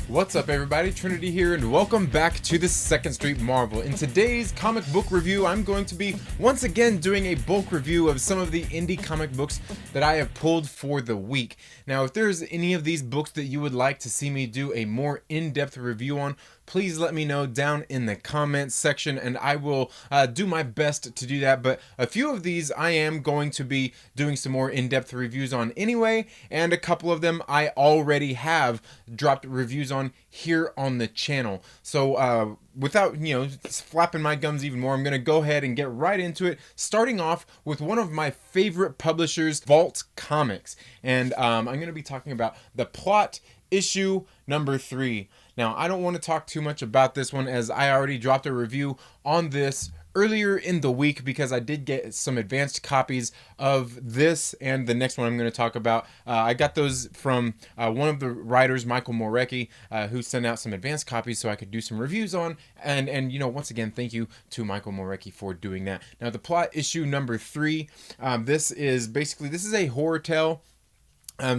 What's up, everybody? Trinity here, and welcome back to the Second Street Marvel. In today's comic book review, I'm going to be once again doing a bulk review of some of the indie comic books that I have pulled for the week. Now, if there's any of these books that you would like to see me do a more in-depth review on, please let me know down in the comments section, and I will do my best to do that. But a few of these I am going to be doing some more in-depth reviews on anyway, and a couple of them I already have dropped reviews on here on the channel. So without flapping my gums even more, I'm going to go ahead and get right into it, starting off with one of my favorite publishers, Vault Comics. And I'm going to be talking about The Plot issue number 3. Now, I don't want to talk too much about this one, as I already dropped a review on this earlier in the week, because I did get some advanced copies of this and the next one I'm going to talk about. I got those from one of the writers, Michael Morecki, who sent out some advanced copies so I could do some reviews on. And once again, thank you to Michael Morecki for doing that. Now, The Plot issue number 3. This is a horror tale.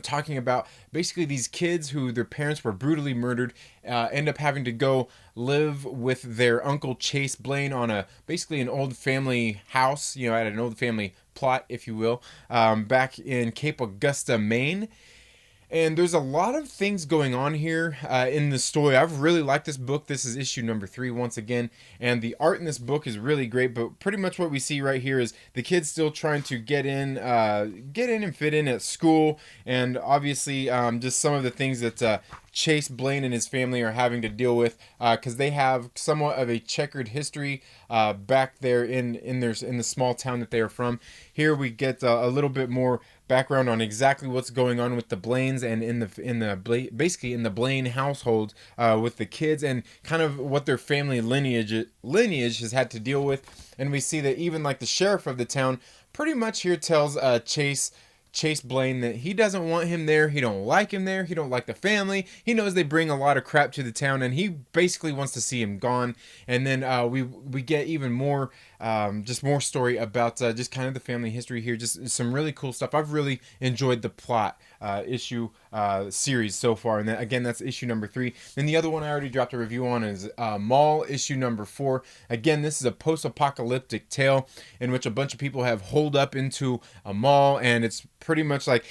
Talking about basically these kids who their parents were brutally murdered, end up having to go live with their uncle Chase Blaine on basically an old family house, at an old family plot, if you will, back in Cape Augusta, Maine. And there's a lot of things going on here in the story. I've really liked this book. This is issue number 3 once again. And the art in this book is really great. But pretty much what we see right here is the kids still trying to get in and fit in at school. And obviously just some of the things that Chase Blaine and his family are having to deal with, because they have somewhat of a checkered history back there in the small town that they are from. Here we get a little bit more background on exactly what's going on with the Blaines and basically in the Blaine household with the kids, and kind of what their family lineage has had to deal with. And we see that even like the sheriff of the town pretty much here tells Chase Blaine that he doesn't want him there. He don't like him there. He don't like the family. He knows they bring a lot of crap to the town, and he basically wants to see him gone. And then we get even more just more story about just kind of the family history here. Just some really cool stuff. I've really enjoyed the Plot issue series so far, and again, that's issue number 3. Then the other one I already dropped a review on is Mall issue number 4. Again, this is a post-apocalyptic tale in which a bunch of people have holed up into a mall, and it's pretty much like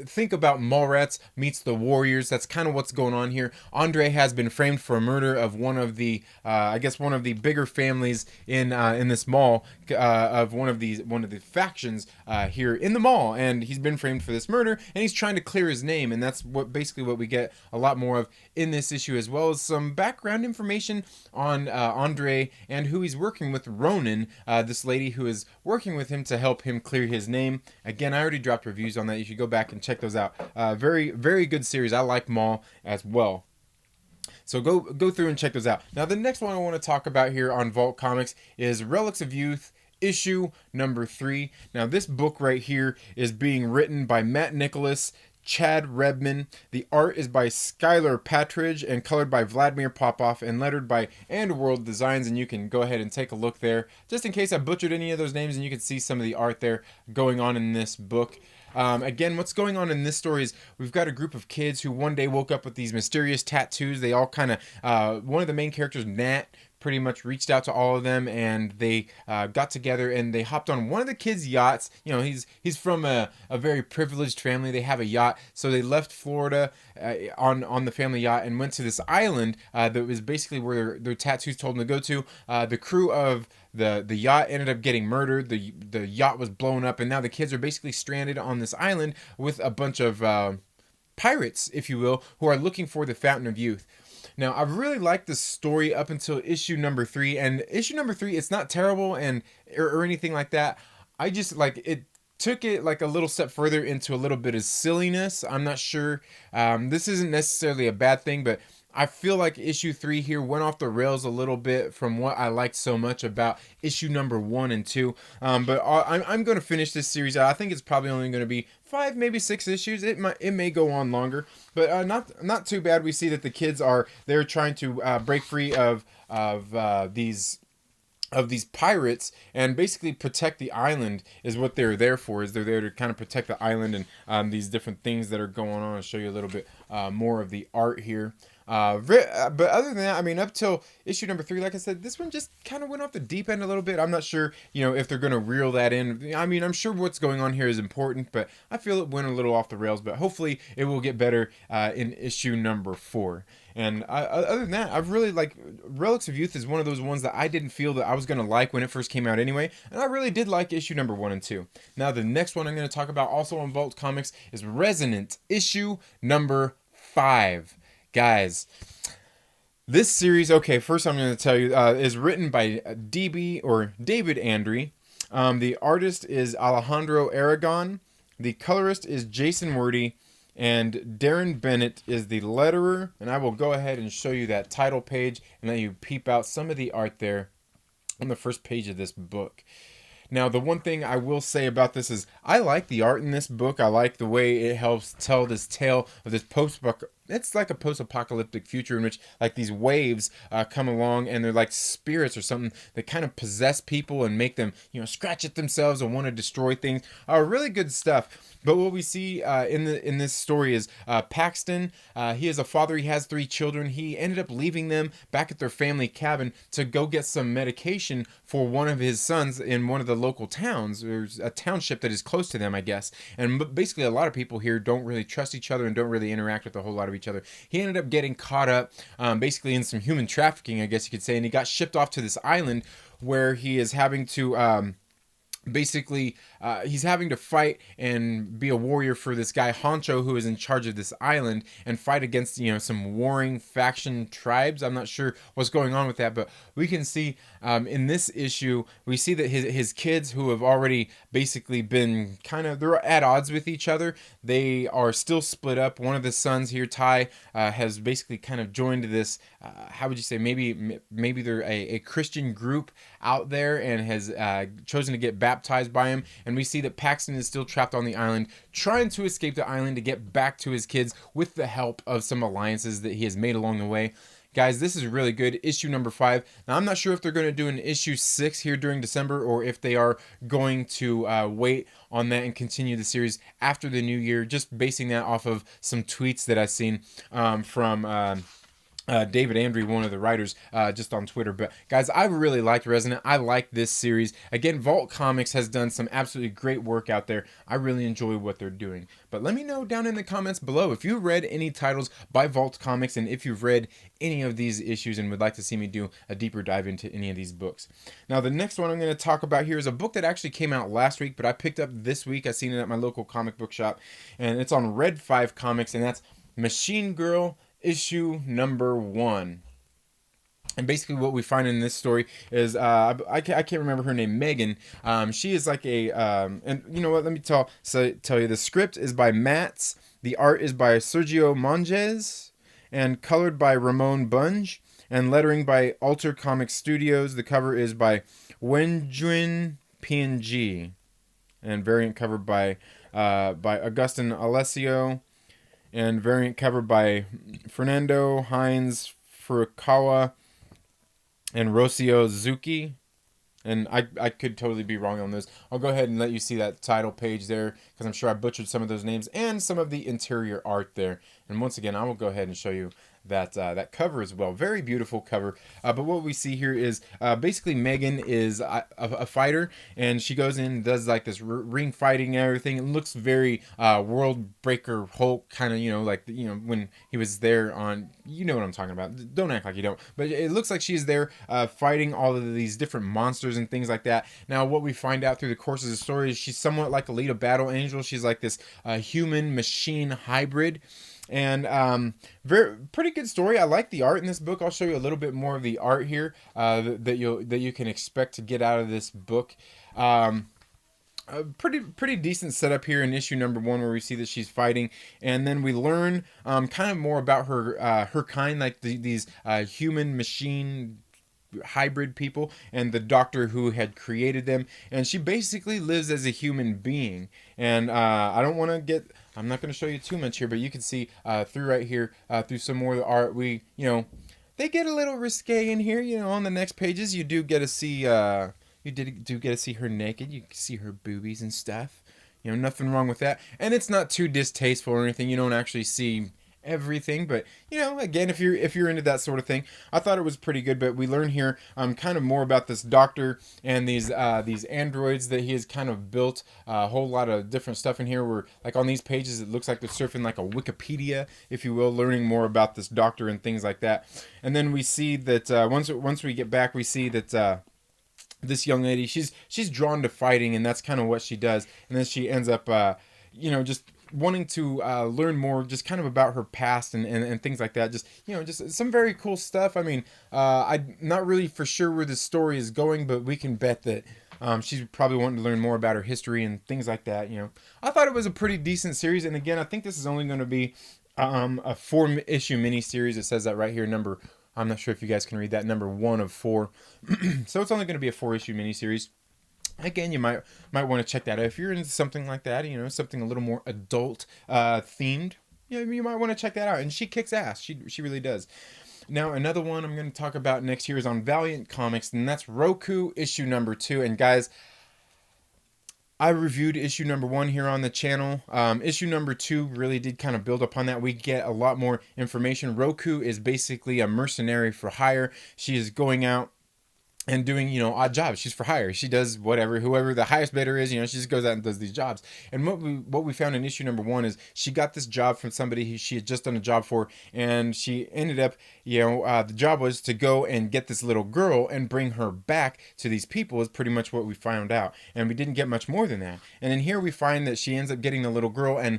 think about Mallrats meets the Warriors. That's kind of what's going on here. Andre has been framed for a murder of one of the one of the bigger families in this mall, of one of the factions here in the mall, and he's been framed for this murder, and he's trying to clear his name. And that's basically what we get a lot more of in this issue, as well as some background information on Andre and who he's working with, Ronan, this lady who is working with him to help him clear his name. Again, I already dropped reviews on that. You should go back and check those out. Very, very good series. I like Mall as well. So go through and check those out. Now, the next one I want to talk about here on Vault Comics is Relics of Youth issue number 3. Now, this book right here is being written by Matt Nicholas, Chad Redman. The art is by Skylar Patridge and colored by Vladimir Popoff and lettered by And World Designs, and you can go ahead and take a look there just in case I butchered any of those names, and you can see some of the art there going on in this book. Again, what's going on in this story is we've got a group of kids who one day woke up with these mysterious tattoos. They all kind of, one of the main characters, Nat, pretty much reached out to all of them, and they got together and they hopped on one of the kids' yachts. He's from a very privileged family. They have a yacht, so they left Florida on the family yacht and went to this island that was basically where their tattoos told them to go to. The crew of the yacht ended up getting murdered. The yacht was blown up, and now the kids are basically stranded on this island with a bunch of pirates, if you will, who are looking for the Fountain of Youth. Now, I've really liked this story up until issue number 3, and issue number 3, it's not terrible or anything like that. I just it took it like a little step further into a little bit of silliness. I'm not sure. This isn't necessarily a bad thing, but I feel like issue 3 here went off the rails a little bit from what I liked so much about issue number 1 and 2. But I'm going to finish this series out. I think it's probably only going to be 5, maybe 6 issues. It may go on longer, but not too bad. We see that the kids they're trying to break free of these of these pirates, and basically protect the island is what they're there for. Is they're there to kind of protect the island and these different things that are going on. I'll show you a little bit more of the art here. But other than that, I mean, up till issue number 3, like I said, this one just kind of went off the deep end a little bit. I'm not sure, if they're going to reel that in. I mean, I'm sure what's going on here is important, but I feel it went a little off the rails. But hopefully it will get better in issue number 4. And other than that, I've really like Relics of Youth is one of those ones that I didn't feel that I was going to like when it first came out anyway. And I really did like issue number 1 and 2. Now, the next one I'm going to talk about also on Vault Comics is Resonant, issue number 5. Guys, this series, okay, first I'm going to tell you, is written by David Andre. The artist is Alejandro Aragon. The colorist is Jason Wordy. And Darren Bennett is the letterer. And I will go ahead and show you that title page and let you peep out some of the art there on the first page of this book. Now, the one thing I will say about this is I like the art in this book. I like the way it helps tell this tale of this it's like a post-apocalyptic future in which like these waves come along and they're like spirits or something that kind of possess people and make them, scratch at themselves and want to destroy things. Really good stuff. But what we see in this story is Paxton. He is a father. He has 3 children. He ended up leaving them back at their family cabin to go get some medication for one of his sons in one of the local towns. There's a township that is close to them, I guess. And basically, a lot of people here don't really trust each other and don't really interact with a whole lot of each other. He ended up getting caught up, basically in some human trafficking, I guess you could say, and he got shipped off to this island where he is having to. He's having to fight and be a warrior for this guy Honcho, who is in charge of this island, and fight against some warring faction tribes. I'm not sure what's going on with that, but we can see in this issue we see that his kids, who have already basically been they're at odds with each other, they are still split up. One of the sons here, Ty, has basically kind of joined this how would you say, maybe they're a Christian group out there, and has chosen to get baptized by him. And we see that Paxton is still trapped on the island, trying to escape the island to get back to his kids with the help of some alliances that he has made along the way. Guys, this is really good. Issue number 5. Now, I'm not sure if they're going to do an issue 6 here during December, or if they are going to wait on that and continue the series after the new year, just basing that off of some tweets that I've seen from David Andre, one of the writers, just on Twitter. But guys, I really liked Resonant. I like this series. Again, Vault Comics has done some absolutely great work out there. I really enjoy what they're doing. But let me know down in the comments below if you've read any titles by Vault Comics, and if you've read any of these issues and would like to see me do a deeper dive into any of these books. Now, the next one I'm going to talk about here is a book that actually came out last week, but I picked up this week. I seen it at my local comic book shop, and it's on Red 5 Comics, and that's Machine Girl issue number 1. And basically what we find in this story is I can't remember her name, Megan. She is like and you know what, let me tell you, the script is by Mats, the art is by Sergio Monges, and colored by Ramon Bunge, and lettering by Alter Comic Studios. The cover is by Wenjuan PNG, and variant cover by Augustin Alessio, and variant covered by Fernando Hines Furukawa and Rocio Zuki. And I could totally be wrong on this. I'll go ahead and let you see that title page there, because I'm sure I butchered some of those names and some of the interior art there. And once again, I will go ahead and show you that cover as well. Very beautiful cover. But what we see here is basically Megan is a fighter, and she goes in and does like this ring fighting and everything. It looks very World Breaker Hulk kind of, like when he was there on, what I'm talking about. Don't act like you don't. But it looks like she's there fighting all of these different monsters and things like that. Now, what we find out through the course of the story is she's somewhat like Alita Battle Angel. She's like this human machine hybrid. And pretty good story. I like the art in this book. I'll show you a little bit more of the art here that you can expect to get out of this book. A pretty decent setup here in issue number 1, where we see that she's fighting, and then we learn kind of more about her kind, like these human machine hybrid people, and the doctor who had created them. And she basically lives as a human being. And I'm not going to show you too much here, but you can see through right here, through some more of the art, they they get a little risque in here. You know, on the next pages, you do get to see do get to see her naked. You can see her boobies and stuff. You know, nothing wrong with that. And it's not too distasteful or anything. You don't actually see everything, but you know, again, if you're into that sort of thing, I thought it was pretty good. But we learn here kind of more about this doctor and these androids that he has kind of built. A whole lot of different stuff in here where, like, on these pages, it looks like they're surfing like a Wikipedia, if you will, learning more about this doctor and things like that. And then we see that once we get back, we see that this young lady, she's drawn to fighting, and that's kind of what she does. And then she ends up just wanting to learn more, just kind of about her past and things like that. Just, you know, just some very cool stuff. I mean, I'm not really for sure where the story is going, but we can bet that she's probably wanting to learn more about her history and things like that. You know, I thought it was a pretty decent series. And again, I think this is only going to be a 4-issue miniseries. It says that right here, I'm not sure if you guys can read that, number 1 of 4. So it's only going to be a 4-issue miniseries. Again, you might want to check that out if you're into something like that. You know, something a little more adult themed. You know, you might want to check that out. And she kicks ass. She really does. Now, another one I'm going to talk about next here is on Valiant Comics, and that's Roku issue number 2. And guys, I reviewed issue number 1 here on the channel. Issue number 2 really did kind of build upon that. We get a lot more information. Roku is basically a mercenary for hire. She is going out and doing, you know, odd jobs. She's for hire. She does whatever, whoever the highest bidder is, you know, she just goes out and does these jobs. And what we found in issue number 1 is she got this job from somebody who she had just done a job for, and she ended up, you know, the job was to go and get this little girl and bring her back to these people, is pretty much what we found out. And we didn't get much more than that. And then here we find that she ends up getting the little girl, and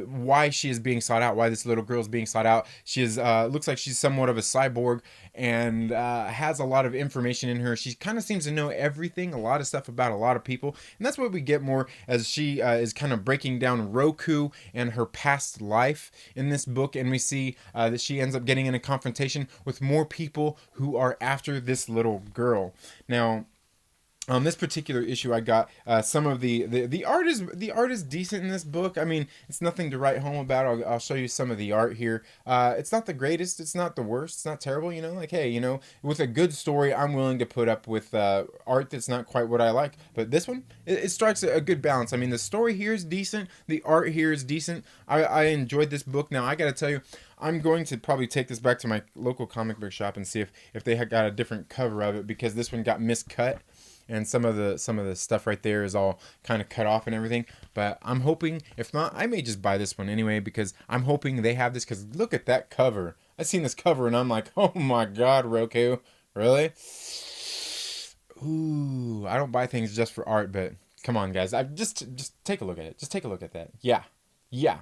why she is being sought out, why this little girl is being sought out. She is looks like she's somewhat of a cyborg, and has a lot of information in her. She kind of seems to know everything, a lot of stuff about a lot of people, and that's what we get more as she is kind of breaking down Roku and her past life in this book. And we see that she ends up getting in a confrontation with more people who are after this little girl. Now, on this particular issue, I got some of the art is decent in this book. I mean, it's nothing to write home about. I'll show you some of the art here. It's not the greatest. It's not the worst. It's not terrible. You know, like, hey, you know, with a good story, I'm willing to put up with art that's not quite what I like. But this one, it strikes a good balance. I mean, the story here is decent. The art here is decent. I enjoyed this book. Now, I got to tell you, I'm going to probably take this back to my local comic book shop and see if they had got a different cover of it, because this one got miscut. And some of the stuff right there is all kind of cut off and everything. But I'm hoping, if not, I may just buy this one anyway, because I'm hoping they have this. Because look at that cover. I seen this cover and I'm like, oh my God, Roku, really? Ooh, I don't buy things just for art, but come on, guys, I just take a look at it. Just take a look at that. Yeah. I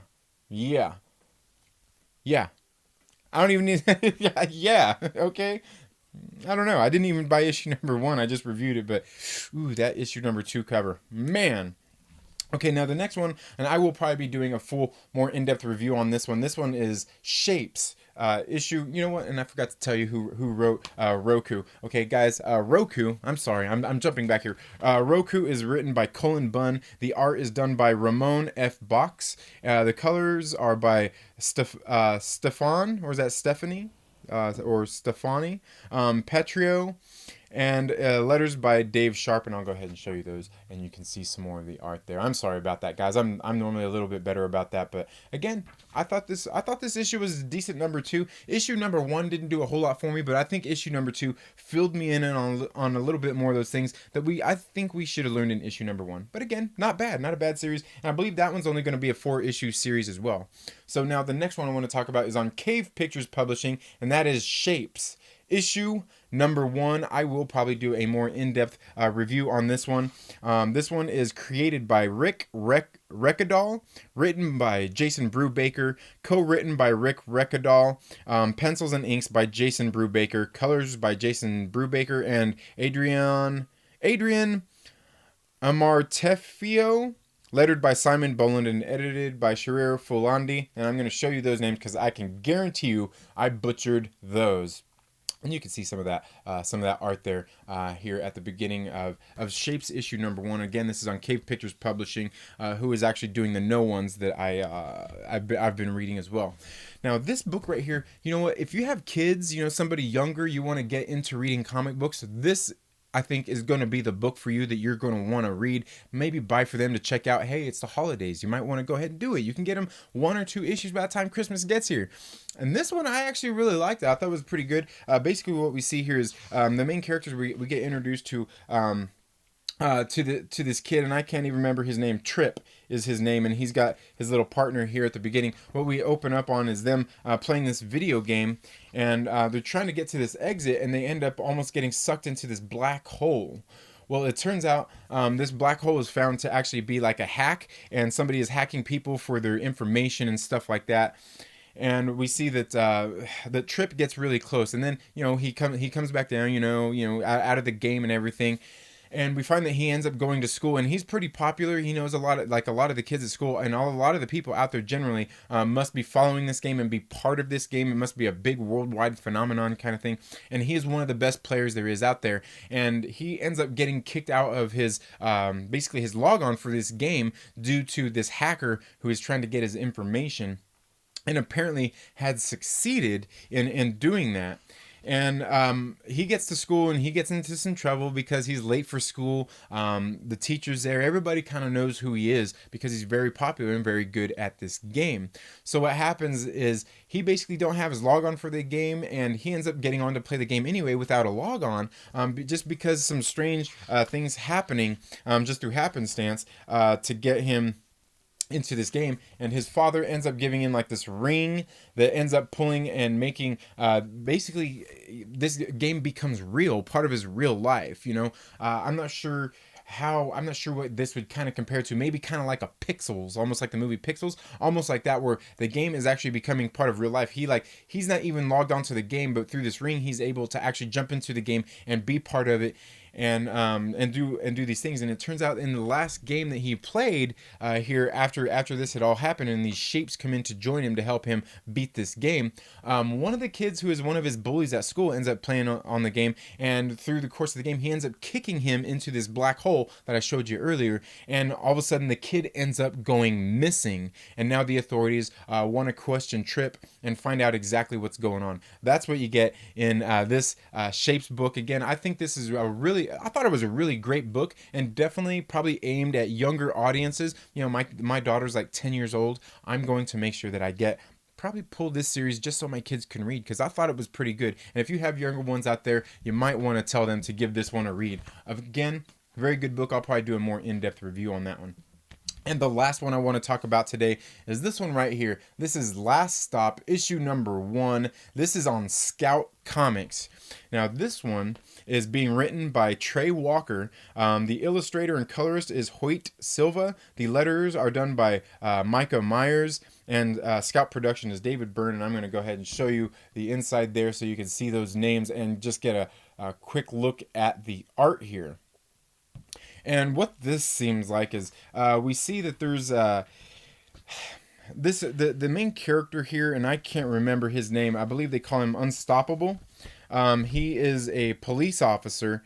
don't even need. yeah. Okay. I don't know. I didn't even buy issue number 1. I just reviewed it, but ooh, that issue number 2 cover, man. Okay, now the next one, and I will probably be doing a full, more in-depth review on this one. This one is Shapes issue. You know what? And I forgot to tell you who wrote Roku. Okay, guys, Roku. I'm sorry, I'm jumping back here. Roku is written by Cullen Bunn. The art is done by Ramon F. Box. The colors are by Stefan, or is that Stephanie? Or Stefani, Petrio, and letters by Dave Sharp, and I'll go ahead and show you those, and you can see some more of the art there. I'm sorry about that, guys. I'm normally a little bit better about that, but again, I thought this issue was a decent number 2. Issue number 1 didn't do a whole lot for me, but I think issue number 2 filled me in on a little bit more of those things that I think we should have learned in issue number 1. But again, not bad, not a bad series, and I believe that one's only going to be a 4-issue series as well. So now the next one I want to talk about is on Cave Pictures Publishing, and that is Shapes. Issue number 1, I will probably do a more in-depth review on this one. This one is created by Rick Reckadal, written by Jason Brubaker, co-written by Rick Reckadal, pencils and inks by Jason Brubaker, colors by Jason Brubaker and Adrian Amartefio, lettered by Simon Boland and edited by Sharir Fulandi. And I'm going to show you those names because I can guarantee you I butchered those. And you can see some of that art there here at the beginning of Shapes issue number 1. Again, this is on Cave Pictures Publishing, who is actually doing the No ones that I've been reading as well. Now, this book right here, you know what? If you have kids, you know, somebody younger, you want to get into reading comic books, this I think is going to be the book for you that you're going to want to read. Maybe buy for them to check out. Hey, it's the holidays. You might want to go ahead and do it. You can get them 1 or 2 issues by the time Christmas gets here. And this one I actually really liked. I thought it was pretty good. Basically, what we see here is the main characters we get introduced to this kid, and I can't even remember his name. Trip is his name, and he's got his little partner here at the beginning. What we open up on is them playing this video game, and they're trying to get to this exit, and they end up almost getting sucked into this black hole. Well, it turns out this black hole is found to actually be like a hack, and somebody is hacking people for their information and stuff like that. And we see that that Trip gets really close, and then you know he comes back down, out of the game and everything. And we find that he ends up going to school, and he's pretty popular. He knows a lot of the kids at school, and a lot of the people out there generally must be following this game and be part of this game. It must be a big worldwide phenomenon kind of thing. And he is one of the best players there is out there. And he ends up getting kicked out of his basically his logon for this game due to this hacker who is trying to get his information, and apparently had succeeded in doing that. And he gets to school and he gets into some trouble because he's late for school. The teacher's there. Everybody kind of knows who he is because he's very popular and very good at this game. So what happens is he basically don't have his logon for the game, and he ends up getting on to play the game anyway without a logon, just because some strange things happening just through happenstance to get him into this game. And his father ends up giving him like this ring that ends up pulling and making basically this game becomes real, part of his real life. I'm not sure what this would kind of compare to. Maybe kind of like a Pixels, almost like the movie Pixels, almost like that, where the game is actually becoming part of real life. He's not even logged onto the game, but through this ring he's able to actually jump into the game and be part of it, and do these things. And it turns out in the last game that he played here after this had all happened and these shapes come in to join him to help him beat this game, one of the kids who is one of his bullies at school ends up playing on the game, and through the course of the game he ends up kicking him into this black hole that I showed you earlier, and all of a sudden the kid ends up going missing, and now the authorities want to question Trip and find out exactly what's going on. That's what you get in this Shapes book. Again, I think this is I thought it was a really great book, and definitely probably aimed at younger audiences. My daughter's like 10 years old. I'm going to make sure that I probably pull this series just so my kids can read, because I thought it was pretty good. And if you have younger ones out there, you might want to tell them to give this one a read. Again, very good book. I'll probably do a more in-depth review on that one. And the last one I want to talk about today is this one right here. This is Last Stop, issue number 1. This is on Scout Comics. Now, this one is being written by Trey Walker. The illustrator and colorist is Hoyt Silva. The letters are done by Micah Myers. And Scout production is David Byrne. And I'm going to go ahead and show you the inside there so you can see those names and just get a quick look at the art here. And what this seems like is we see that there's the main character here, and I can't remember his name. I believe they call him Unstoppable. He is a police officer,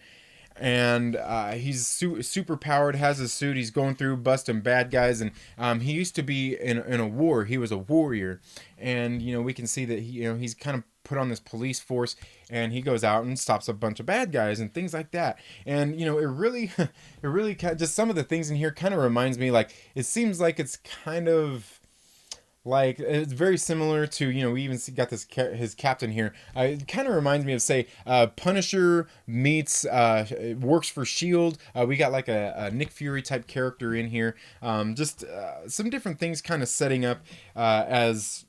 and he's super powered, has a suit. He's going through busting bad guys, and he used to be in a war. He was a warrior, and we can see that he's kind of put on this police force, and he goes out and stops a bunch of bad guys and things like that. And it really just some of the things in here kind of reminds me, like, it seems like it's kind of like it's very similar to we even got his captain here. It kind of reminds me of, say, Punisher meets works for Shield. We got like a Nick Fury type character in here. Just some different things kind of setting up as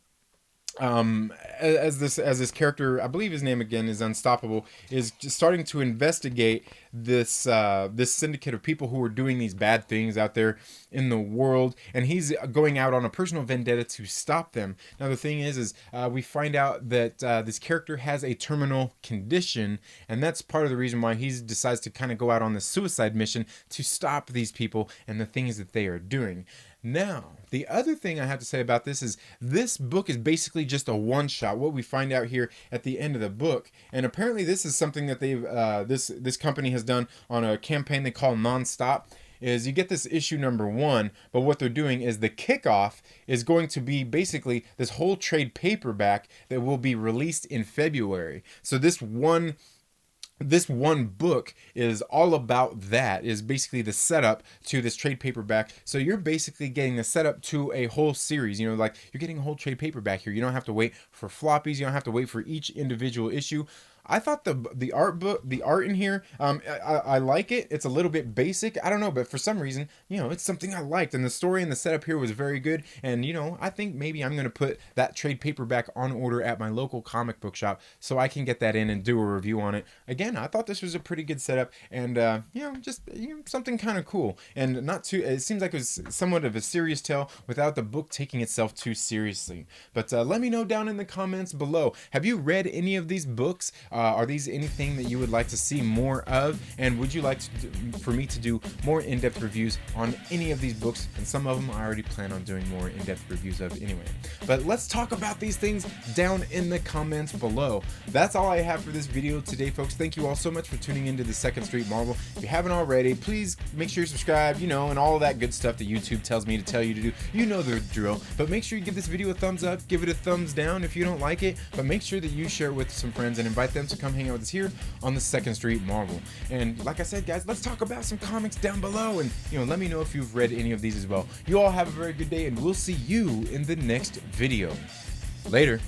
this character, I believe his name again is Unstoppable, is just starting to investigate this syndicate of people who are doing these bad things out there in the world, and he's going out on a personal vendetta to stop them. Now the thing is we find out that this character has a terminal condition, and that's part of the reason why he decides to kind of go out on this suicide mission to stop these people and the things that they are doing. Now, the other thing I have to say about this is this book is basically just a one-shot, what we find out here at the end of the book. And apparently this is something that they've this company has done on a campaign they call Nonstop. Is you get this issue number 1, but what they're doing is the kickoff is going to be basically this whole trade paperback that will be released in February. So this one book is all about that, is basically the setup to this trade paperback. So you're basically getting the setup to a whole series, you know, like you're getting a whole trade paperback here. You don't have to wait for floppies. You don't have to wait for each individual issue. I thought the art in here, I like it. It's a little bit basic, I don't know, but for some reason, you know, it's something I liked, and the story and the setup here was very good. And you know, I think maybe I'm gonna put that trade paperback on order at my local comic book shop so I can get that in and do a review on it. Again, I thought this was a pretty good setup, and you know, just something kind of cool, and not too. It seems like it was somewhat of a serious tale without the book taking itself too seriously. But let me know down in the comments below. Have you read any of these books? Are these anything that you would like to see more of? And would you like for me to do more in-depth reviews on any of these books? And some of them I already plan on doing more in-depth reviews of anyway. But let's talk about these things down in the comments below. That's all I have for this video today, folks. Thank you all so much for tuning into the Second Street Marvel. If you haven't already, please make sure you subscribe, you know, and all of that good stuff that YouTube tells me to tell you to do. You know the drill. But make sure you give this video a thumbs up, give it a thumbs down if you don't like it, but make sure that you share it with some friends and invite them to come hang out with us here on the Second Street Marvel. And like I said, guys, let's talk about some comics down below, and you know, let me know if you've read any of these as well. You all have a very good day, and we'll see you in the next video. Later.